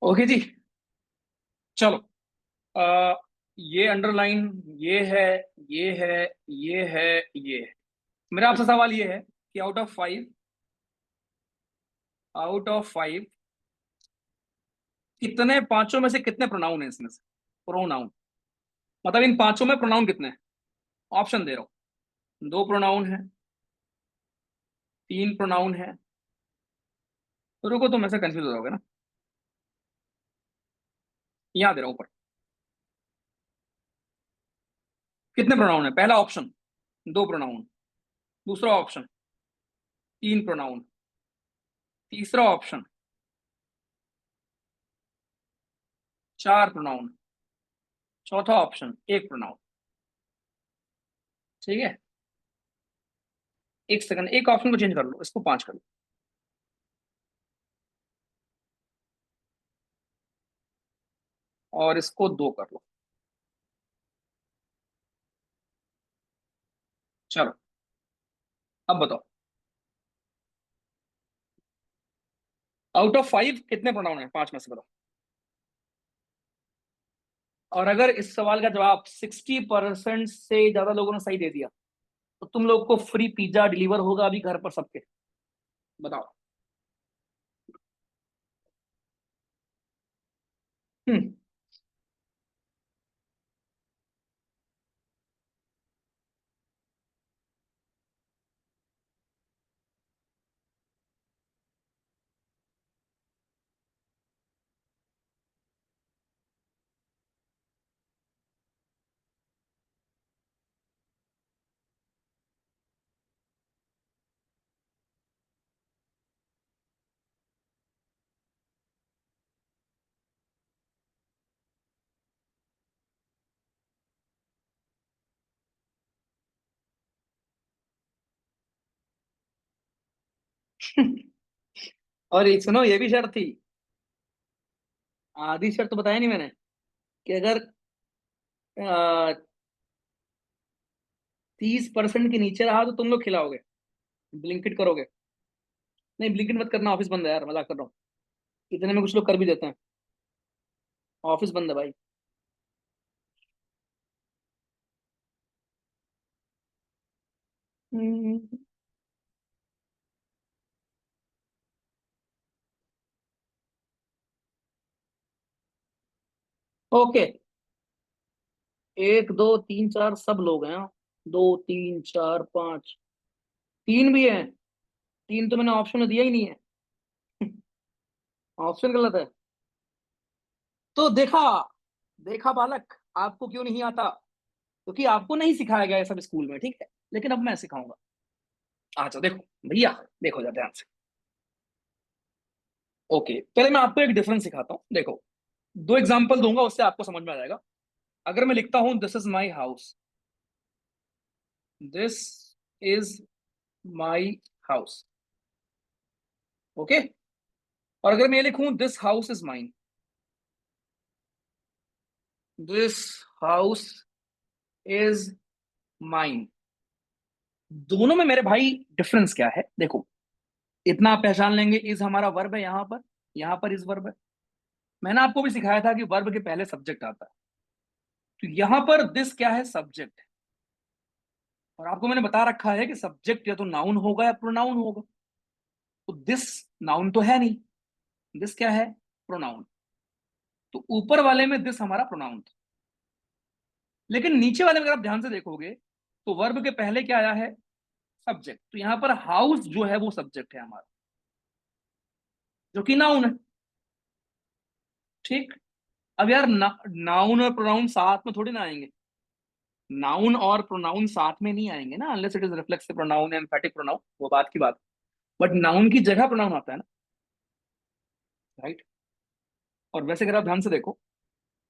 Okay जी। चलो, आ, ये अंडरलाइन, ये है, ये है, ये है, ये है। मेरा आपसे सवाल ये है कि आउट ऑफ फाइव कितने, पांचों में से कितने प्रोनाउन है इसमें से? प्रोनाउन मतलब इन पांचों में प्रोनाउन कितने हैं? ऑप्शन दे रहा हूं। दो प्रोनाउन है, तीन प्रोनाउन है। तो रुको, तुम ऐसे कंफ्यूज हो जाओगे ना। यहां दे रहा हूं ऊपर। कितने प्रोनाउन है? पहला ऑप्शन दो प्रोनाउन, दूसरा ऑप्शन तीन प्रोनाउन, तीसरा ऑप्शन चार प्रोनाउन, चौथा ऑप्शन एक प्रोनाउन। ठीक है। एक सेकंड, एक ऑप्शन को चेंज कर लो, इसको पांच कर लो। और इसको दो कर लो। चलो, अब बताओ, आउट ऑफ 5 कितने प्रोनाउन है? पांच में से बताओ। और अगर इस सवाल का जवाब 60% से ज्यादा लोगों ने सही दे दिया तो तुम लोग को फ्री पिज्जा डिलीवर होगा अभी घर पर सबके। बताओ। हम्म। और एक सुनो, ये भी शर्त थी। आधी शर्त तो बताया नहीं मैंने, कि अगर 30% के नीचे रहा तो तुम लोग खिलाओगे, ब्लिंकिट करोगे। नहीं, ब्लिंकिट मत करना, ऑफिस बंद है यार, मजाक कर रहा हूँ। इतने में कुछ लोग कर भी देते हैं। ऑफिस बंद है भाई। हम्म, ओके। एक दो तीन चार सब लोग हैं, हाँ। दो तीन चार पाँच, तीन भी है। तीन तो मैंने ऑप्शन में दिया ही नहीं है। ऑप्शन गलत है। तो देखा, देखा बालक, आपको क्यों नहीं आता? क्योंकि आपको नहीं सिखाया गया है सब स्कूल में, ठीक है। लेकिन अब मैं सिखाऊंगा। अच्छा देखो भैया, देखो जरा ध्यान से। ओके, पहले मैं आपको एक डिफरेंस सिखाता हूँ, देखो। दो एग्जांपल दूंगा, उससे आपको समझ में आ जाएगा। अगर मैं लिखता हूं this is my house, this is my house, okay. और अगर मैं ये लिखूं this house is mine, this house is mine, दोनों में मेरे भाई डिफरेंस क्या है? देखो, इतना आप पहचान लेंगे, इज हमारा वर्ब है यहां पर इज वर्ब है। मैंने आपको भी सिखाया था कि वर्ब के पहले सब्जेक्ट आता है। तो यहां पर दिस क्या है? सब्जेक्ट। और आपको मैंने बता रखा है कि सब्जेक्ट या तो नाउन होगा या प्रोनाउन होगा। तो दिस नाउन तो है नहीं, दिस क्या है? प्रोनाउन। तो ऊपर वाले में दिस हमारा प्रोनाउन था। लेकिन नीचे वाले में अगर आप ध्यान से देखोगे तो वर्ब के पहले क्या आया है? सब्जेक्ट। तो यहां पर हाउस जो है वो सब्जेक्ट है हमारा, जो कि नाउन है। ठीक। अब यार नाउन और प्रोनाउन साथ में थोड़ी ना आएंगे। नाउन और प्रोनाउन साथ में नहीं आएंगे ना, unless it is reflexive pronoun, emphatic pronoun, वो बात की बात। बट नाउन की जगह प्रोनाउन आता है ना, राइट। और वैसे अगर आप ध्यान से देखो,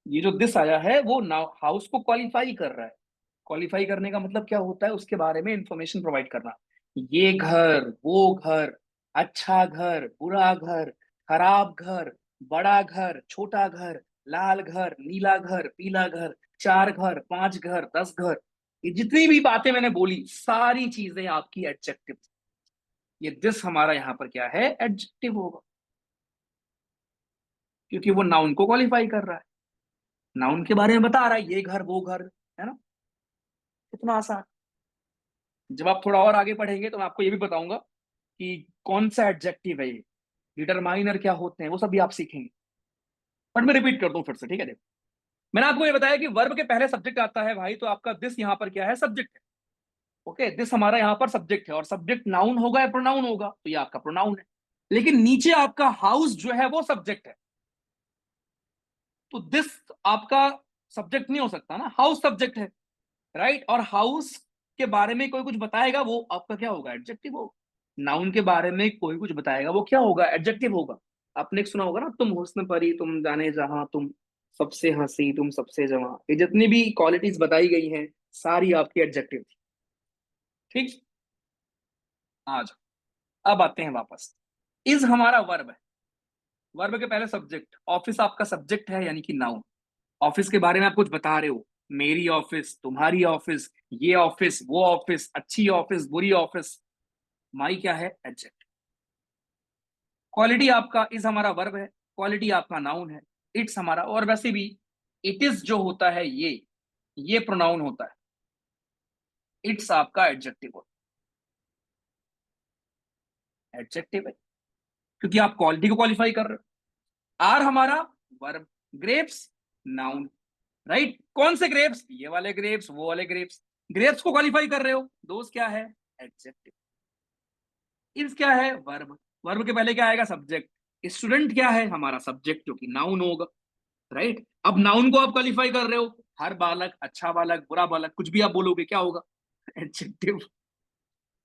ये जो दिस आया है वो नाउ हाउस को क्वालिफाई कर रहा है। क्वालिफाई करने का मतलब क्या होता है? उसके बारे में इंफॉर्मेशन प्रोवाइड करना। ये घर, वो घर, अच्छा घर, बुरा घर, खराब घर, बड़ा घर, छोटा घर, लाल घर, नीला घर, पीला घर, 4 घर, 5 घर, 10 घर, ये जितनी भी बातें मैंने बोली सारी चीजें आपकी एडजेक्टिव। ये दिस हमारा यहां पर क्या है? एडजेक्टिव होगा, क्योंकि वो नाउन को क्वालिफाई कर रहा है, नाउन के बारे में बता रहा है, ये घर, वो घर, है ना। कितना आसान। जब आप थोड़ा और आगे पढ़ेंगे तो मैं आपको ये भी बताऊंगा कि कौन सा एडजेक्टिव है ये, डिटरमाइनर क्या होते हैं, वो सब भी आप सीखेंगे। बट मैं रिपीट कर दूं फिर से, ठीक है। देखो, मैंने आपको ये बताया कि वर्ब के पहले सब्जेक्ट आता है भाई, तो आपका दिस यहाँ पर क्या है? सब्जेक्ट है। ओके, दिस हमारा यहाँ पर सब्जेक्ट है, और सब्जेक्ट नाउन होगा या प्रोनाउन होगा? तो ये आपका प्रोनाउन है। लेकिन नीचे आपका हाउस जो है वो सब्जेक्ट है, तो दिस आपका सब्जेक्ट नहीं हो सकता ना, हाउस सब्जेक्ट है, राइट। और हाउस के बारे में कोई कुछ बताएगा, वो आपका क्या होगा? एडजेक्टिव होगा। नाउन के बारे में कोई कुछ बताएगा, वो क्या होगा? एडजेक्टिव होगा। आपने एक सुना होगा ना, तुम हुस्न परी तुम जाने जहां, तुम सबसे हंसी तुम सबसे जवां, ये जितनी भी क्वालिटीज बताई गई हैं सारी आपकी एडजेक्टिव थी। ठीक। आज अब आते हैं वापस। इज हमारा वर्ब है, वर्ब के पहले सब्जेक्ट। ऑफिस आपका सब्जेक्ट है, यानी कि नाउन। ऑफिस के बारे में आप कुछ बता रहे हो, मेरी ऑफिस, तुम्हारी ऑफिस, ये ऑफिस, वो ऑफिस, अच्छी ऑफिस, बुरी ऑफिस, माई क्या है? एडजेक्टिव। क्वालिटी आपका इज हमारा वर्ब है, क्वालिटी आपका नाउन है, इट्स हमारा, और वैसे भी इट इज जो होता है ये प्रोनाउन होता है, इट्स आपका एडजेक्टिव होता है। एडजेक्टिव है क्योंकि आप क्वालिटी को क्वालिफाई कर रहे हो। आर हमारा वर्ब, ग्रेप्स नाउन, राइट। कौन से ग्रेप्स? ये वाले ग्रेप्स, वो वाले ग्रेप्स, ग्रेप्स को क्वालिफाई कर रहे हो, दोस्त क्या है? एडजेक्टिव। इज क्या है? वर्ब, वर्ब के पहले क्या आएगा? सब्जेक्ट। स्टूडेंट क्या है? हमारा सब्जेक्ट, जो कि नाउन होगा, राइट। अब नाउन को आप क्वालिफाई कर रहे हो, हर बालक, अच्छा बालक, बुरा बालक, कुछ भी आप बोलोगे, क्या होगा? एडजेक्टिव।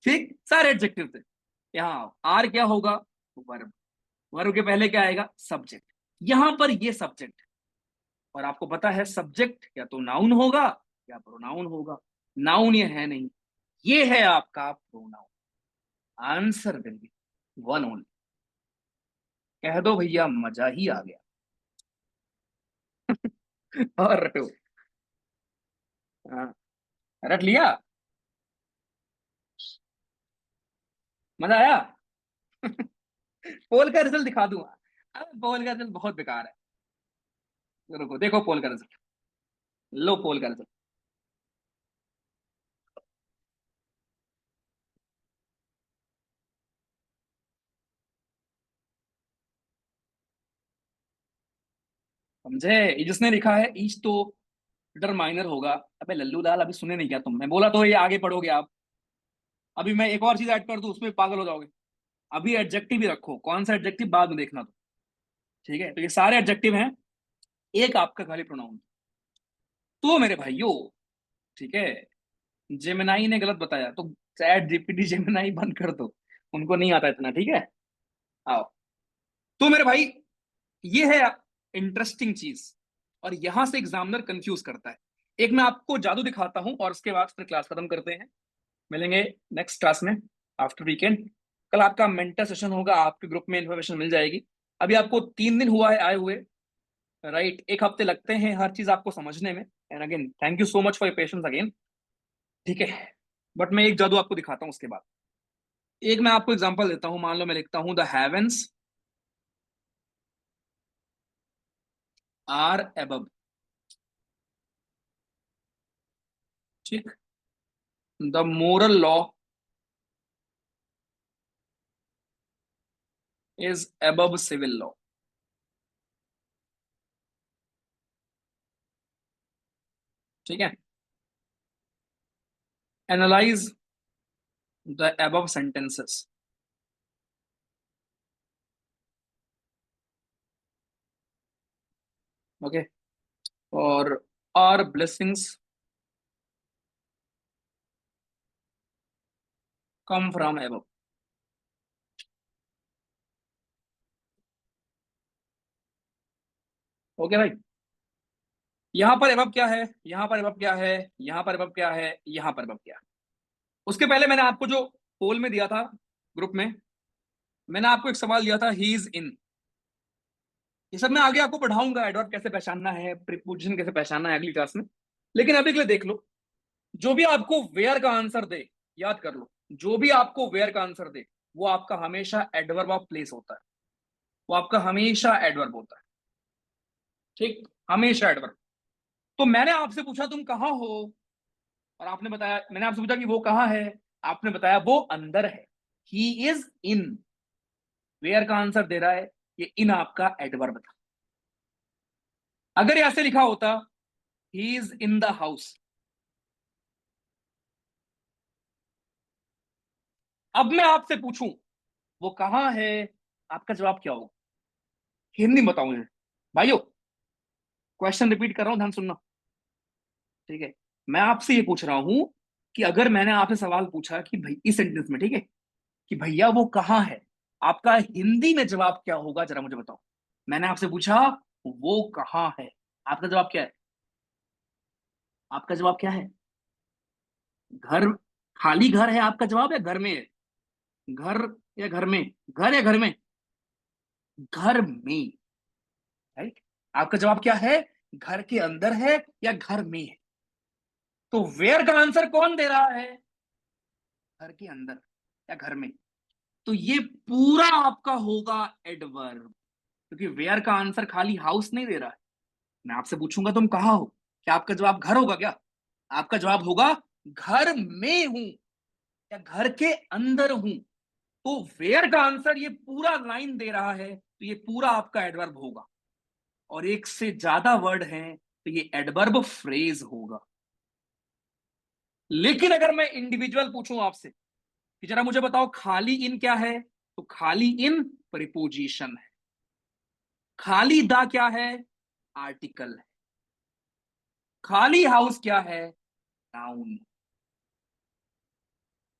ठीक, सारे एडजेक्टिव थे। यहाँ आर क्या होगा? वर्ब, वर्ब के पहले क्या आएगा? सब्जेक्ट। यहां पर ये सब्जेक्ट, और आपको पता है सब्जेक्ट या तो नाउन होगा या प्रोनाउन होगा। नाउन ये है नहीं, ये है आपका pronoun. Answer will be one only. कह दो भैया, मजा ही आ गया। और रटो। हाँ, रट लिया। मजा आया। पोल का रिजल्ट दिखा दूंगा। अरे पोल का रिजल्ट बहुत बेकार है। रुको, देखो पोल का रिजल्ट। लो पोल का रिजल्ट। समझे? ये जिसने लिखा है ईच, तो डिटरमाइनर होगा। अबे लल्लू लाल, अभी सुने नहीं क्या तुम? मैं बोला तो ये आगे पढ़ोगे आप। अभी मैं एक और चीज ऐड कर दूं, उसमें पागल हो जाओगे। अभी एडजेक्टिव ही रखो, कौन सा एडजेक्टिव बाद में देखना तो। ठीक है, तो ये सारे एडजेक्टिव हैं, एक आपका खाली प्रोनाउन। तो मेरे भाइयों, ठीक है, जेमिनाई ने गलत बताया तो चैट जीपीटी जेमिनाई बंद कर दो, उनको नहीं आता इतना। ठीक है, आओ। तो मेरे भाई, ये है इंटरेस्टिंग चीज, और यहां से एग्जामिनर कंफ्यूज करता है। एक मैं आपको जादू दिखाता हूं, और उसके बाद फिर क्लास खत्म करते हैं। मिलेंगे नेक्स्ट क्लास में, आफ्टर वीकेंड। कल आपका मेंटर सेशन होगा, आपके ग्रुप में इंफॉर्मेशन मिल जाएगी। अभी आपको 3 दिन हुआ है आए हुए, राइट। एक हफ्ते लगते हैं हर चीज आपको समझने में। And again thank you so much for your patience again. ठीक है, बट मैं एक जादू आपको दिखाता हूँ उसके बाद। एक मैं आपको एग्जांपल देता हूँ, मान लो मैं लिखता हूँ द हेवेंस आर एबव। ठीक। The moral law is above civil law. ठीक है। Analyse the above sentences. Okay, और are blessings come from above. Okay भाई, यहां पर above क्या है, यहां पर above क्या है, यहां पर above क्या है, यहां पर above क्या है? उसके पहले मैंने आपको जो पोल में दिया था ग्रुप में, मैंने आपको एक सवाल दिया था, ही इज इन। ये सब मैं आगे आपको पढ़ाऊंगा, एडवर्ब कैसे पहचानना है, प्रीपोजिशन कैसे पहचानना है अगली क्लास में। लेकिन अभी के लिए देख लो, जो भी आपको वेयर का आंसर दे, याद कर लो, जो भी आपको वेयर का आंसर दे वो आपका हमेशा एडवर्ब ऑफ प्लेस होता है, वो आपका हमेशा एडवर्ब होता है। ठीक, हमेशा एडवर्ब। तो मैंने आपसे पूछा तुम कहां हो, और आपने बताया, मैंने आपसे पूछा कि वो कहां है, आपने बताया वो अंदर है, ही इज इन। वेयर का आंसर दे रहा है, ये इन आपका एडवर्ब था। अगर ऐसे लिखा होता, he is in the house, अब मैं आपसे पूछूं वो कहां है, आपका जवाब क्या होगा? हिंदी में बताओ मुझे भाइयों, क्वेश्चन रिपीट कर रहा हूं, ध्यान सुनना। ठीक है, मैं आपसे ये पूछ रहा हूं कि अगर मैंने आपसे सवाल पूछा कि भाई इस सेंटेंस में, ठीक है, कि भैया वो कहां है, आपका हिंदी में जवाब क्या होगा, जरा मुझे बताओ। मैंने आपसे पूछा वो कहां है, आपका जवाब क्या है? आपका जवाब क्या है? घर, खाली घर है आपका जवाब, या घर में है? घर या घर में, घर या घर में, घर में, राइट। आपका जवाब क्या है? घर के अंदर है या घर में है? तो वेयर का आंसर कौन दे रहा है? घर के अंदर या घर में? तो ये पूरा आपका होगा एडवर्ब, क्योंकि वेयर का आंसर खाली हाउस नहीं दे रहा है। मैं आपसे पूछूंगा तुम कहां हो, क्या आपका जवाब घर होगा क्या? आपका जवाब होगा घर में हूं या घर के अंदर हूं। तो वेयर का आंसर ये पूरा लाइन दे रहा है, तो ये पूरा आपका एडवर्ब होगा। और एक से ज्यादा वर्ड हैं तो ये एडवर्ब फ्रेज होगा। लेकिन अगर मैं इंडिविजुअल पूछूं आपसे कि जरा मुझे बताओ खाली इन क्या है, तो खाली इन प्रीपोजिशन है। खाली दा क्या है? आर्टिकल है। खाली हाउस क्या है? नाउन।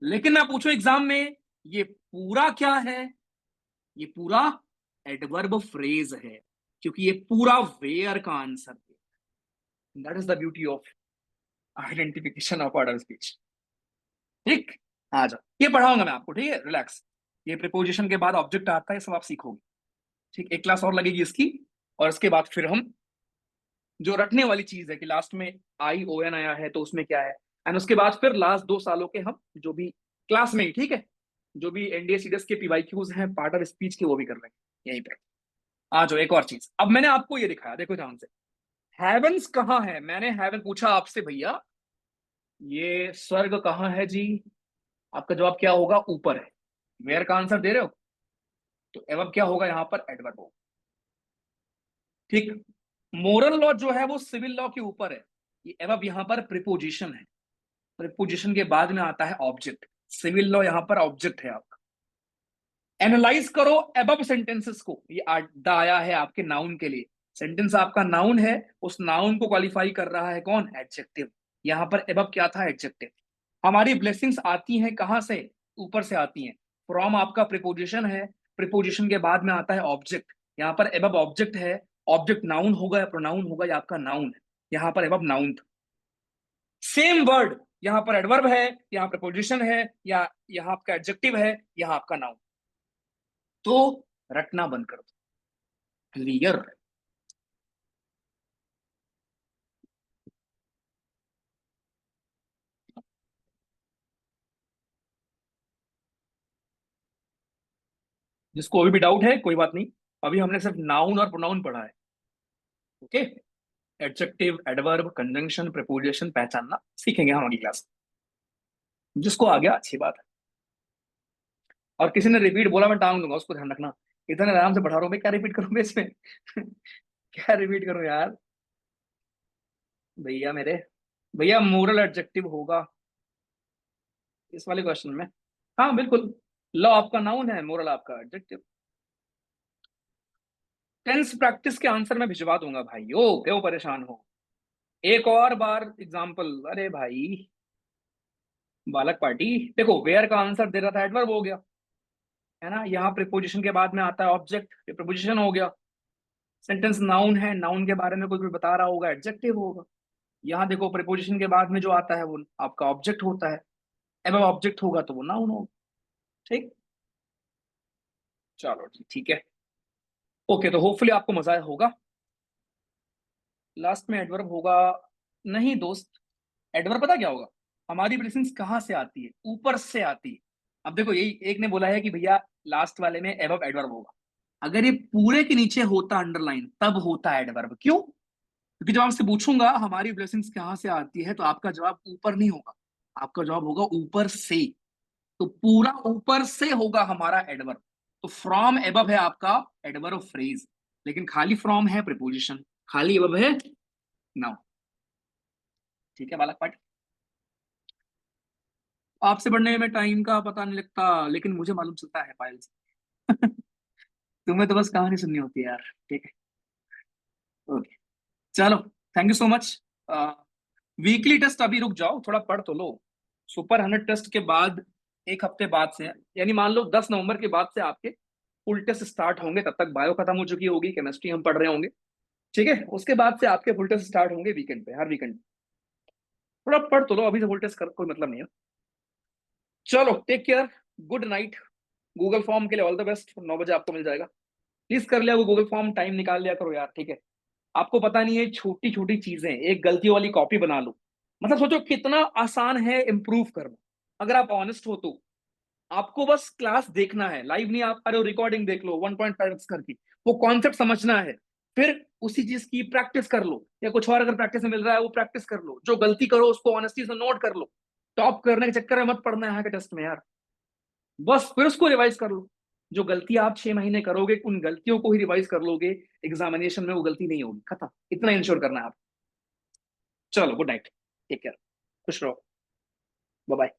लेकिन मैं पूछूं एग्जाम में, ये पूरा क्या है? ये पूरा एडवर्ब फ्रेज है, क्योंकि ये पूरा वेयर का आंसर है। That is the beauty of identification of part of speech. ठीक, आ जाओ, ये पढ़ाऊंगा मैं आपको, ठीक है, रिलैक्स। ये प्रीपोजिशन के बाद ऑब्जेक्ट आता है, सब आप सीखोगे। ठीक, एक क्लास और लगेगी इसकी, और इसके बाद फिर हम जो रटने वाली चीज है कि लास्ट में आई ओ एन आया है तो उसमें क्या है, एंड उसके बाद फिर लास्ट 2 सालों के हम जो भी क्लास में ही, ठीक है, जो भी एनडीए सीडीएस के पीवाईक्यूज हैं पार्ट ऑफ स्पीच के, वो भी कर लेंगे यहीं पर। आ जाओ, एक और चीज, अब मैंने आपको ये दिखाया, देखो ध्यान से। हेवंस कहाँ है, मैंने हेवन पूछा आपसे, भैया ये स्वर्ग कहाँ है जी? आपका जवाब क्या होगा? ऊपर है। वेयर का आंसर दे रहे हो, तो एवब क्या होगा यहाँ पर? एडवर्ब होगा। ठीक, मोरल लॉ जो है वो सिविल लॉ के ऊपर है, ये एवब यहाँ पर प्रिपोजिशन है। प्रिपोजिशन के बाद में आता है ऑब्जेक्ट, सिविल लॉ यहाँ पर ऑब्जेक्ट है आपका। एनालाइज करो एबव सेंटेंसेस को, ये द आया है आपके नाउन के लिए। सेंटेंस आपका नाउन है, उस नाउन को क्वालिफाई कर रहा है कौन? एडजेक्टिव। यहाँ पर एबव क्या था? एडजेक्टिव। हमारी ब्लेसिंग्स आती हैं कहां से? ऊपर से आती हैं। फ्रॉम आपका प्रिपोजिशन है, प्रिपोजिशन के बाद में आता है ऑब्जेक्ट, यहाँ पर एबव ऑब्जेक्ट है। ऑब्जेक्ट नाउन होगा या प्रोनाउन होगा, या आपका नाउन है, यहाँ पर एबव नाउन था। सेम वर्ड, यहाँ पर एडवर्ब है, यहाँ प्रिपोजिशन है, या यहाँ आपका एडजेक्टिव है, यहाँ आपका नाउन। तो रटना बंद कर दो, क्लियर? जिसको अभी भी डाउट है कोई बात नहीं, अभी हमने सिर्फ नाउन और प्रोनाउन पढ़ा है। Okay, adjective, adverb, conjunction, preposition पहचानना सीखेंगे हम अगली क्लास में। जिसको आ गया अच्छी बात है, और किसी ने रिपीट बोला मैं टांग दूंगा, उसको ध्यान रखना। इतने आराम से पढ़ा रहा हूँ मैं, क्या रिपीट करूँ मैं इसमें? क्या रिपीट करूँ यार? भैया मेरे, भैया मोरल एडजेक्टिव होगा, इस वाले क्वेश्चन में। हाँ बिल्कुल, लॉ आपका नाउन है, मोरल आपका एडजेक्टिव। टेंस प्रैक्टिस के आंसर मैं भिजवा दूंगा भाई, ओ क्यों परेशान हो। एक और बार एग्जांपल, अरे भाई बालक पार्टी। देखो वेयर का आंसर दे रहा था, एडवर्ब हो गया, है ना। यहाँ प्रीपोजिशन के बाद में आता है ऑब्जेक्ट, ये प्रीपोजिशन हो गया। सेंटेंस नाउन है, नाउन के बारे में कोई बता रहा होगा, एडजेक्टिव होगा। यहाँ देखो प्रीपोजिशन के बाद में जो आता है वो आपका ऑब्जेक्ट होता है, अब ऑब्जेक्ट होगा तो वो नाउन होगा। ठीक, चलो जी ठीक है। ओके, तो होपफुली आपको मजा आया होगा। लास्ट में एडवर्ब होगा, नहीं दोस्त, एडवर्ब पता क्या होगा, हमारी ब्लेसिंग्स कहाँ से आती है, ऊपर से आती है। अब देखो यही एक ने बोला है कि भैया लास्ट वाले में एबव एडवर्ब होगा, अगर ये पूरे के नीचे होता अंडरलाइन तब होता एडवर्ब। क्यों? क्योंकि जब आपसे पूछूंगा हमारी ब्लेसिंग्स कहाँ से आती है, तो आपका जवाब ऊपर नहीं होगा, आपका जवाब होगा ऊपर से। तो पूरा ऊपर से होगा हमारा एडवर्ब। तो फ्रॉम एबव है आपका एडवर्ब फ्रेज, लेकिन खाली फ्रॉम है प्रीपोजिशन, खाली एबव है नाउन। ठीक है बालक पाठ, आपसे पढ़ने में टाइम का पता नहीं लगता, लेकिन मुझे मालूम चलता है पायल से। तुम्हें तो बस कहानी सुननी होती है यार। ठीक है, ओके, चलो, thank you so much. Weekly test अभी रुक जाओ, थोड़ा पढ़ तो लो। सुपर 100 टेस्ट के बाद एक हफ्ते बाद से, यानी मान लो 10 नवंबर के बाद से आपके फुल टेस्ट स्टार्ट होंगे, तब तक बायो खत्म हो चुकी होगी, केमिस्ट्री हम पढ़ रहे होंगे। ठीक है, उसके बाद से आपके फुल टेस्ट स्टार्ट होंगे वीकेंड पे, हर वीकेंड। थोड़ा पढ़ तो लो, अभी से फुल टेस्ट कर कोई मतलब नहीं है। चलो take care, good night. Google form के लिए ऑल द बेस्ट, 9 बजे आपको मिल जाएगा। प्लीज कर लिया वो गूगल फॉर्म, टाइम निकाल लिया करो यार, ठीक है। आपको पता नहीं है, छोटी छोटी चीजें, एक गलतियों वाली कॉपी बना लो, मतलब सोचो कितना आसान है इम्प्रूव करना। अगर आप ऑनेस्ट हो तो आपको बस क्लास देखना है, लाइव नहीं, आप अरे रिकॉर्डिंग देख लो 1.5x करके, वो कॉन्सेप्ट समझना है, फिर उसी चीज की प्रैक्टिस कर लो, या कुछ और अगर प्रैक्टिस में मिल रहा है वो प्रैक्टिस कर लो, जो गलती करो उसको ऑनेस्टी से नोट कर लो। टॉप करने के चक्कर में मत पड़ना है यहाँ के टेस्ट में यार, बस फिर उसको रिवाइज कर लो। जो गलती आप 6 महीने करोगे, उन गलतियों को ही रिवाइज कर लोगे, एग्जामिनेशन में वो गलती नहीं होगी, खत्म। इतना इंश्योर करना है आप। चलो गुड नाइट, टेक केयर, खुश रहो, बाय बाय।